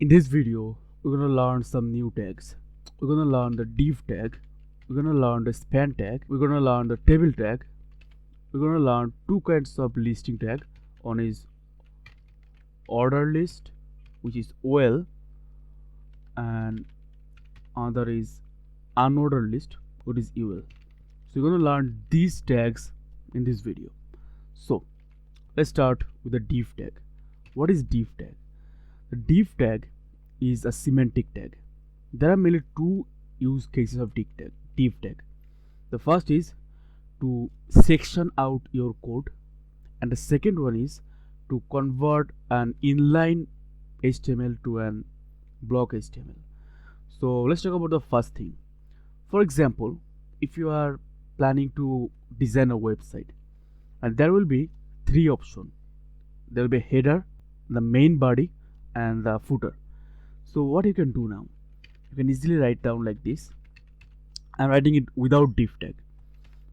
In this video, we're gonna learn some new tags. We're gonna learn the div tag, we're gonna learn the span tag, we're gonna learn the table tag, we're gonna learn two kinds of listing tag. One is order list, which is OL, and another is unordered list, which is UL. So you're gonna learn these tags in this video. So let's start with the div tag. What is div tag? The div tag is a semantic tag. There are mainly two use cases of div tag. The first is to section out your code, and the second one is to convert an inline HTML to an block HTML. So let's talk about the first thing. For example, if you are planning to design a website, and there will be three options. There will be header, the main body, and the footer. So what you can do now, you can easily write down like this. I'm writing it without div tag.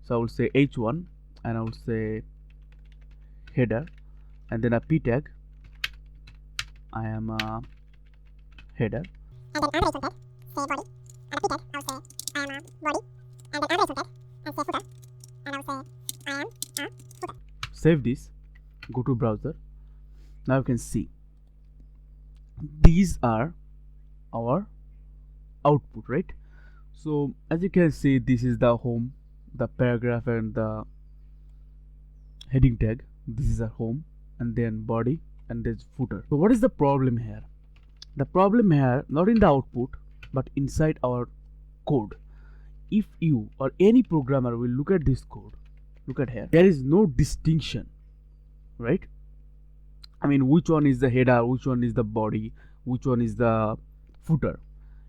So I will say h1 and I will say header, and then a p tag. I am a header, and then another tag, say body, and a p tag, I will say I am a body, and then another tag, and say footer, and I will say I am a footer. Save this, go to browser. Now you can see these are our output, right? So as you can see, this is the home, the paragraph, and the heading tag. This is our home, and then body, and there's footer. So what is the problem here? The problem here not in the output but inside our code. If you or any programmer will look at this code, look at here, there is no distinction, right? I mean, which one is the header, which one is the body, which one is the footer?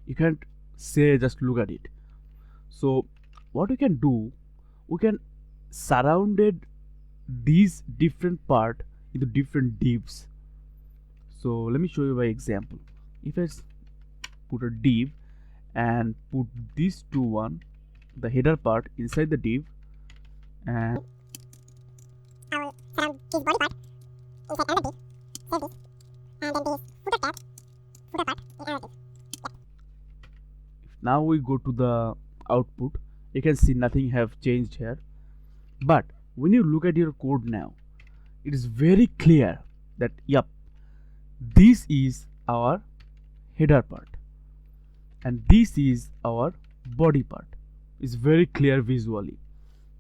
You can't say just look at it. So what we can do, we can surrounded these different part into different divs. So let me show you by example. If I put a div and put these one, the header part inside the div, and I will surround this body part inside another div, save this, and then this footer tag, footer part in another div. now we go to the output, you can see nothing have changed here. But when you look at your code now, it is very clear that yep, this is our header part and this is our body part. It's very clear visually.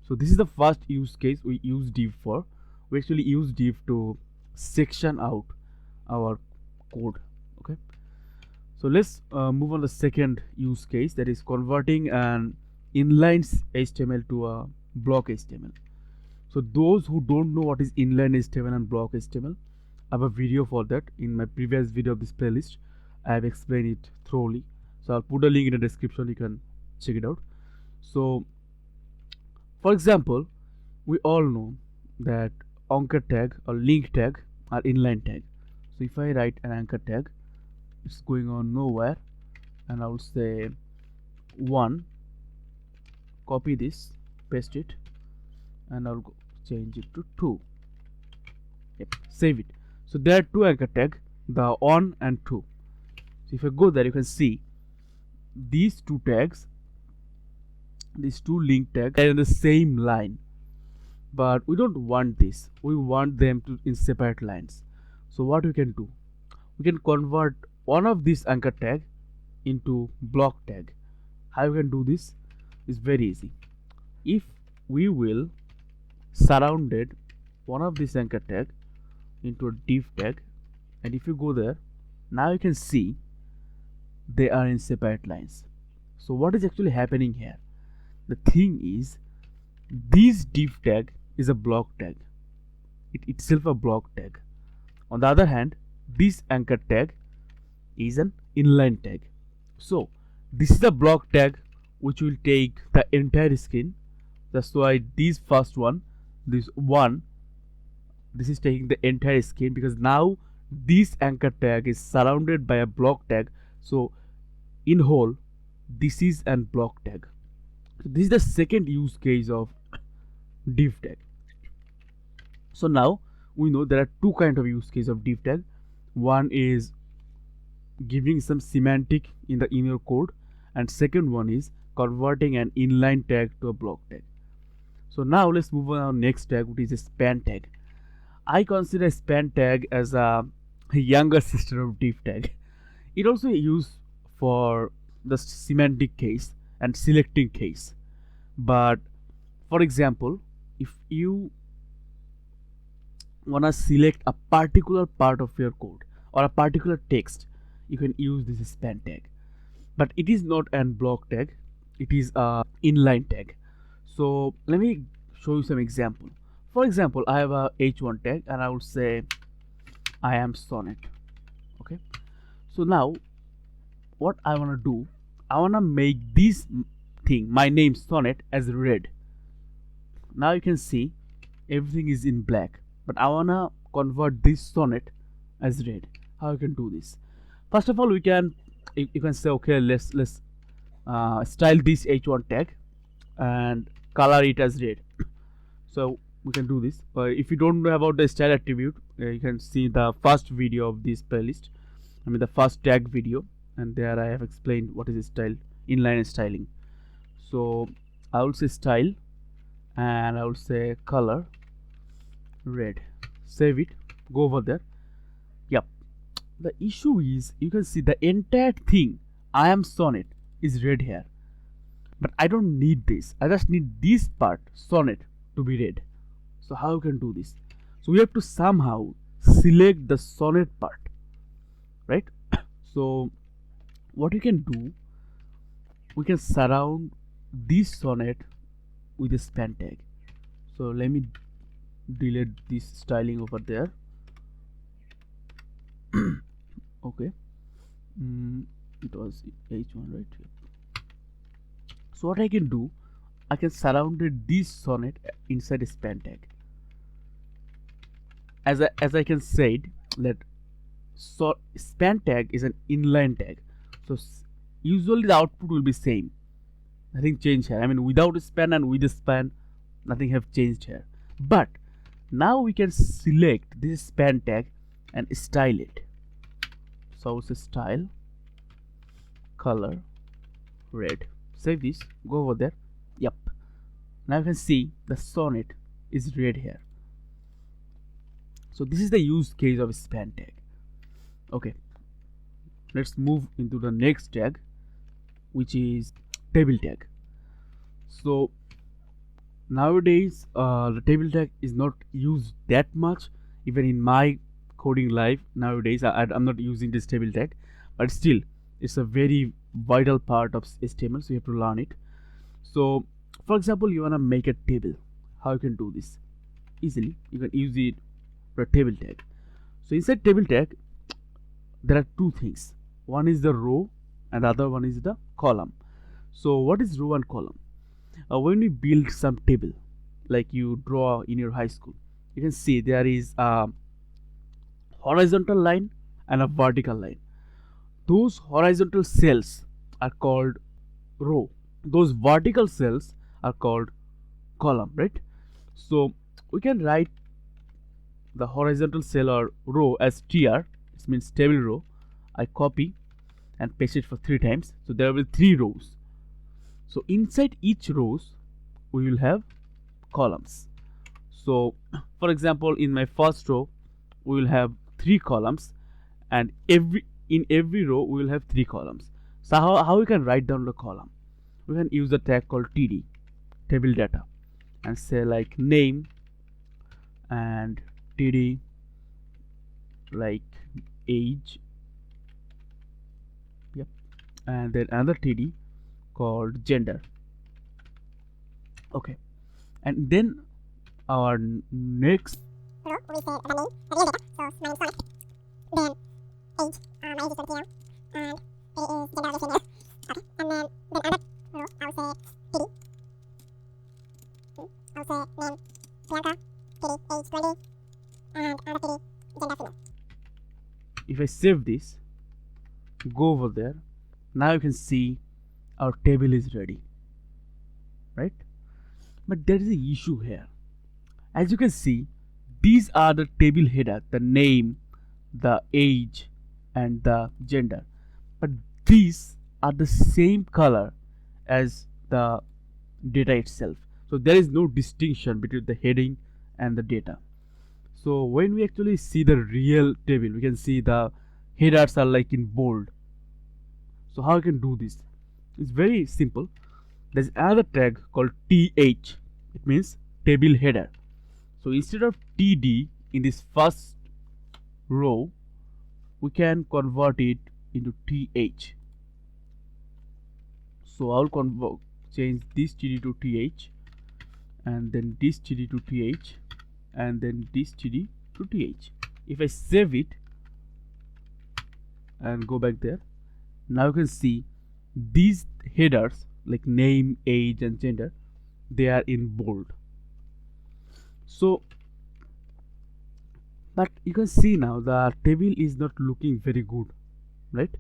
So this is the first use case we use div for. We actually use div to section out our code. Okay, so let's move on the second use case, that is converting an inline HTML to a block HTML. So those who don't know what is inline HTML and block HTML, I have a video for that. In my previous video of this playlist, I have explained it thoroughly. So I'll put a link in the description, you can check it out. So for example, we all know that anchor tag or link tag are inline tag. So if I write an anchor tag, it's going on nowhere, and I will say 1, copy this, paste it, and I'll change it to 2. Yep, save it. So there are two anchor tag, the 1 and 2. So if I go there, you can see these two tags, these two link tags are in the same line, but we don't want this. We want them to in separate lines. So what we can do, we can convert one of these anchor tag into block tag. How you can do this is very easy. If we will surrounded one of this anchor tag into a div tag, and if you go there, now you can see they are in separate lines. So what is actually happening here? The thing is, this div tag is a block tag, it itself a block tag. On the other hand, this anchor tag is an inline tag. So this is a block tag which will take the entire screen. That's why this first one, this is taking the entire screen, because now this anchor tag is surrounded by a block tag. So in whole, this is an block tag. So this is the second use case of div tag. So now we know there are two kind of use case of div tag. One is giving some semantic in your code, and second one is converting an inline tag to a block tag. So now let's move on to our next tag, which is a span tag. I consider span tag as a younger sister of div tag. It also used for the semantic case and selecting case. But for example, if you wanna select a particular part of your code or a particular text, you can use this span tag. But it is not an block tag, it is a inline tag. So let me show you some example. For example, I have a h1 tag and I will say I am Sonet. Okay, so now what I want to do, I want to make this thing, my name Sonet, as red. Now you can see everything is in black, but I want to convert this Sonet as red. How you can do this? First of all, you can say, okay, let's style this h1 tag and color it as red. So we can do this. If you don't know about the style attribute, you can see the first video of this playlist, I mean the first tag video, and there I have explained what is style, inline styling. So I will say style and I will say color red. Save it, go over there. Yep, the issue is you can see the entire thing I am Sonet is red here, but I don't need this. I just need this part Sonet to be red. So how you can do this? So we have to somehow select the Sonet part, right? So what you can do, we can surround this Sonet with a span tag. So let me delete this styling over there. Okay, it was h1, right? So what I can do, I can surround this Sonet inside a span tag. As I can say that span tag is an inline tag, so usually the output will be same. Nothing changed here. I mean, without a span and with a span, nothing have changed here. But now we can select this span tag and style it. So it's a style color red. Save this, go over there. Yep, now you can see the Sonet is red here. So this is the use case of span tag. Okay, let's move into the next tag, which is table tag. So nowadays the table tag is not used that much. Even in my coding life nowadays, I'm not using this table tag, but still it's a very vital part of HTML, so you have to learn it. So for example, you want to make a table. How you can do this? Easily, you can use it for a table tag. So inside table tag there are two things. One is the row and the other one is the column. So what is row and column? When we build some table, like you draw in your high school, you can see there is a horizontal line and a vertical line. Those horizontal cells are called row, those vertical cells are called column, right? So we can write the horizontal cell or row as tr, it means table row. I copy and paste it for 3 times, so there will be 3 rows. So inside each rows we will have columns. So for example, in my first row we will have 3 columns, and in every row we will have 3 columns. So how we can write down the column? We can use a tag called td, table data, and say like name and td like age. Yep, and then another td called gender. Okay, and then our next row we say the name, the real data, so my name is Sonet. Then age, my age is 20 now, and it is gender female. Okay, and then other row I will say td. I will say name Priyanka, td age 20, and another td gender female. If I save this, go over there, now you can see our table is ready, right? But there is an issue here. As you can see, these are the table header, the name, the age, and the gender, but these are the same color as the data itself. So there is no distinction between the heading and the data. So when we actually see the real table, we can see the headers are like in bold. So how I can do this? It's very simple. There's another tag called th. It means table header. So instead of td in this first row, we can convert it into th. So I'll change this td to th, and then this td to th, and then this td to th. If I save it and go back there, now you can see these headers like name, age, and gender, they are in bold. So but you can see now the table is not looking very good, right?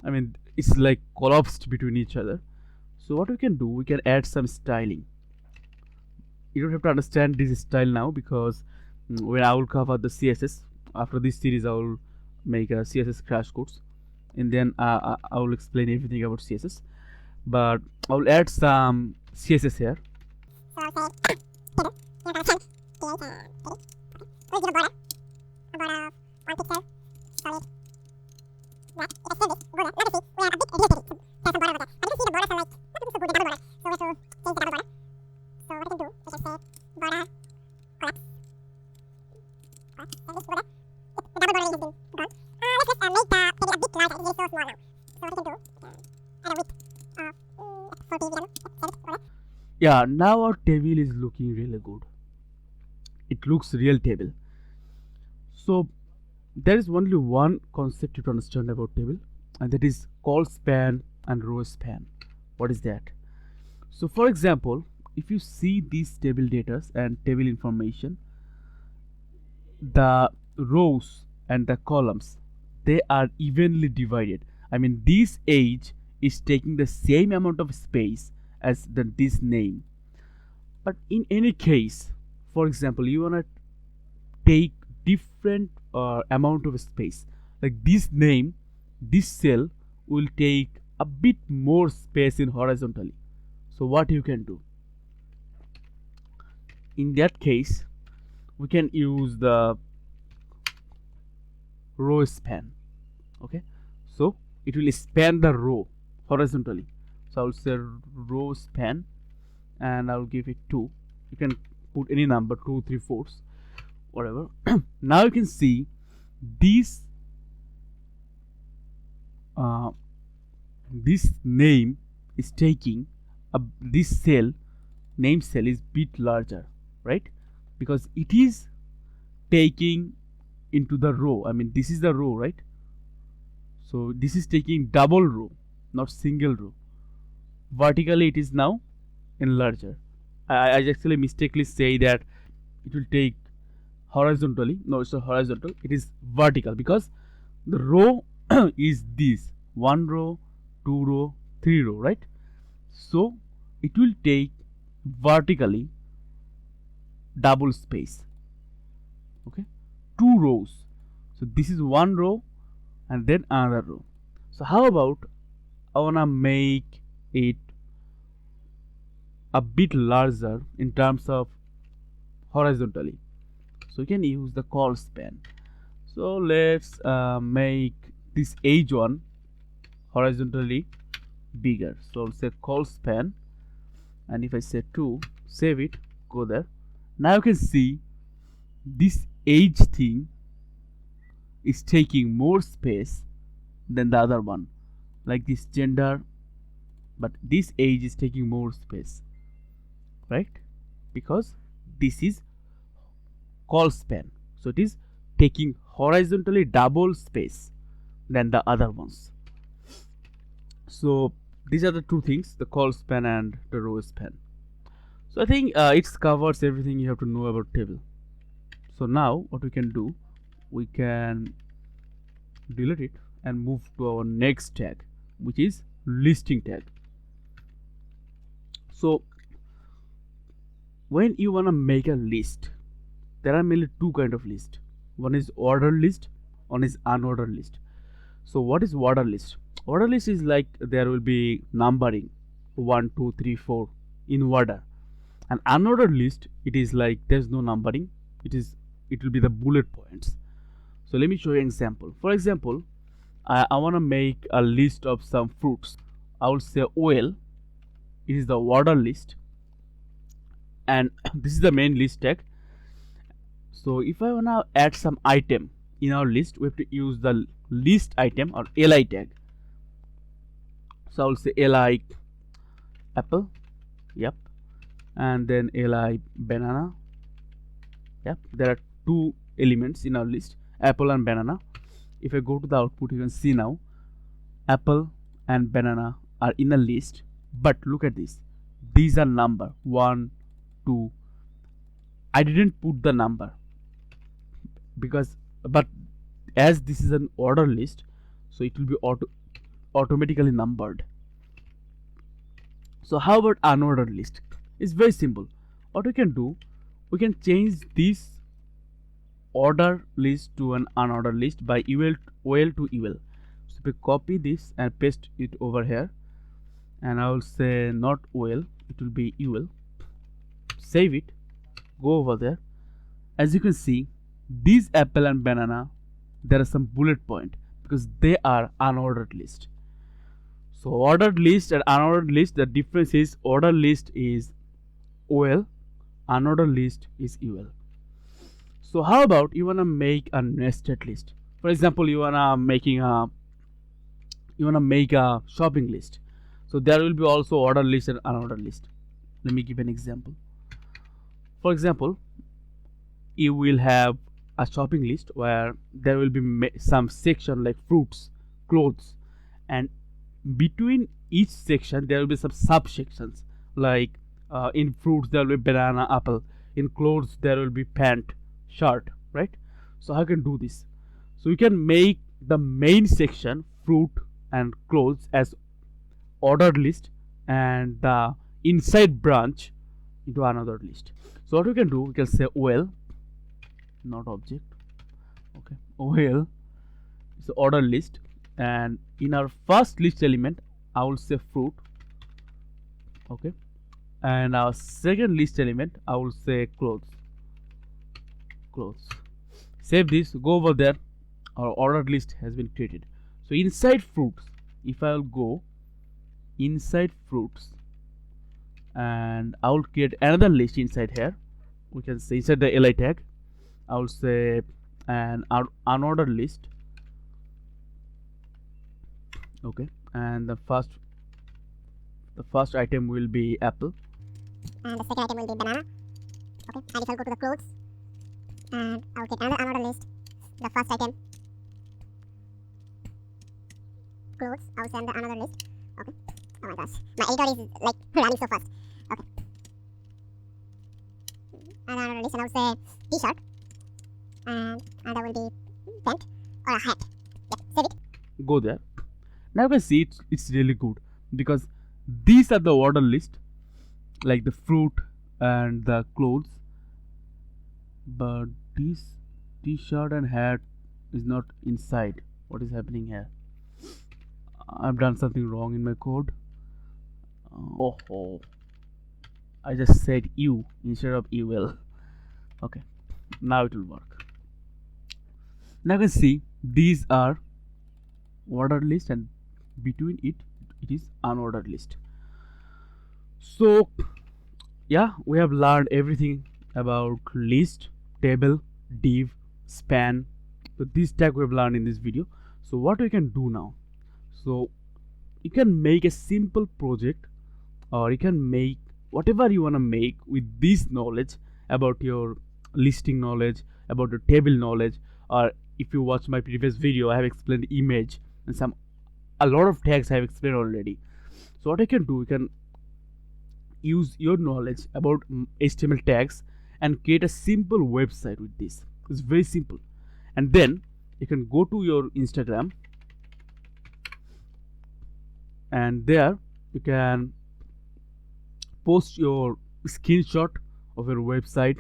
I mean, it's like collapsed between each other. So what we can do, we can add some styling. You don't have to understand this style now, because when I will cover the CSS after this series, I will make a CSS crash course, and then I will explain everything about CSS. But I will add some CSS here. So I'll say table, you're gonna change th and table. We'll give a border of 1 pixel, solid. But if I save this border, now you see we have a bit irritated. There's some border over there. But you can see the borders are like not looking so good, the double border. So we have to change the double border. So what I can do, I can say border collapse. And this border, the double bordering has been gone. Let's just make the table a bit larger. It is so small now. So what I can do, add a width of 40 millimeter. Save it, border. Yeah, now our table is looking really good. It looks real table. So there is only one concept you to understand about table, and that is call span and row span. What is that? So for example, if you see these table data and table information, the rows and the columns, they are evenly divided. I mean, this age is taking the same amount of space as this name. But in any case, for example, you want to take different amount of space, like this name, this cell will take a bit more space in horizontally. So what you can do in that case, we can use the row span. Okay, so it will span the row horizontally. So I'll say row span, and I'll give it 2. You can put any number, 2, 3, 4, whatever. Now you can see this this name is taking this cell, name cell is bit larger, right? Because it is taking into the row. I mean, this is the row, right? So this is taking double row, not single row. Vertically it is now enlarger. I actually mistakenly say that it will take horizontally. No, it's not horizontal, it is vertical, because the row is this 1 row, 2 row, 3 row, right? So it will take vertically double space. Okay, 2 rows. So this is 1 row and then another row. So how about I wanna make it a bit larger in terms of horizontally? So you can use the call span. So let's make this age one horizontally bigger. So I'll say call span, and if I say 2, save it, go there. Now you can see this age thing is taking more space than the other one, like this gender, but this age is taking more space, right? Because this is call span, so it is taking horizontally double space than the other ones. So these are the two things, the call span and the row span. So I think it covers everything you have to know about table. So now what we can do, we can delete it and move to our next tag, which is listing tag. So when you want to make a list, there are mainly two kind of list. One is ordered list, one is unordered list. So what is order list? Order list is like there will be numbering 1 2 3 4 in order. An unordered list, it is like there's no numbering, it will be the bullet points. So let me show you an example. For example, I want to make a list of some fruits. I will say well, it is the order list, and this is the main list tag. So if I want to add some item in our list, we have to use the list item or li tag. So I will say li apple, yep, and then li banana, yep. There are two elements in our list, apple and banana. If I go to the output, you can see now apple and banana are in a list, but look at this, these are number 1 2. I didn't put the number because, but as this is an order list, so it will be automatically numbered. So how about unordered list? It's very simple. What we can do, we can change this order list to an unordered list by ul to ul. So if we copy this and paste it over here, and I will say not ul, it will be ul. Save it, go over there. As you can see, these apple and banana, there are some bullet point because they are unordered list. So ordered list and unordered list, the difference is ordered list is ol, unordered list is ul. So how about you wanna make a nested list? For example, you wanna make a shopping list. So there will be also ordered list and unordered list. Let me give an example. For example, you will have a shopping list where there will be some section like fruits, clothes, and between each section there will be some subsections like in fruits there will be banana, apple, in clothes there will be pant, shirt, right? So how can do this? So you can make the main section fruit and clothes as ordered list and the inside branch into another list. So what we can do, we can say well, not object, okay, well it's order list, and in our first list element I will say fruit, okay, and our second list element I will say clothes. Save this, go over there, our ordered list has been created. So inside fruits, if I will go inside fruits and I will create another list inside here, we can say inside the li tag I will say an unordered list, okay, and the first item will be apple, and the second item will be banana. Okay, and if I'll go to the clothes, and I'll get another list. The first item, clothes. I'll send the another list. Okay. Oh my gosh, my editor is like running so fast. Okay. Another list, and I'll say t-shirt, and there will be pant or a hat. Yeah, save it. go there. Now you can see it's really good because these are the order list like the fruit and the clothes, but this t-shirt and hat is not inside. What is happening here? I've done something wrong in my code. Oh, I just said you instead of you will. Okay, now it will work. Now you can see these are ordered list and between it is unordered list. So yeah, we have learned everything about list, table, div, span. So this tag we have learned in this video. So what we can do now, so you can make a simple project or you can make whatever you want to make with this knowledge about your listing knowledge, about the table knowledge, or if you watch my previous video I have explained image and a lot of tags I have explained already. So what I can do, you can use your knowledge about HTML tags and create a simple website with this. It's very simple, and then you can go to your Instagram and there you can post your screenshot of your website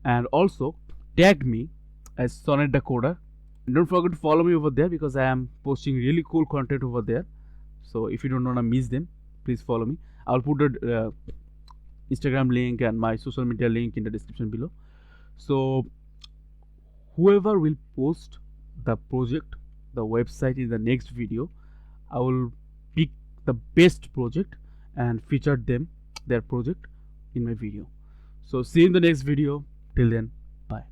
and also tag me as Sonet the coder And don't forget to follow me over there because I am posting really cool content over there. So if you don't want to miss them, please follow me. I'll put the Instagram link and my social media link in the description below. So whoever will post the project, the website in the next video, I will pick the best project and feature them, their project, in my video. So see you in the next video. Till then, bye.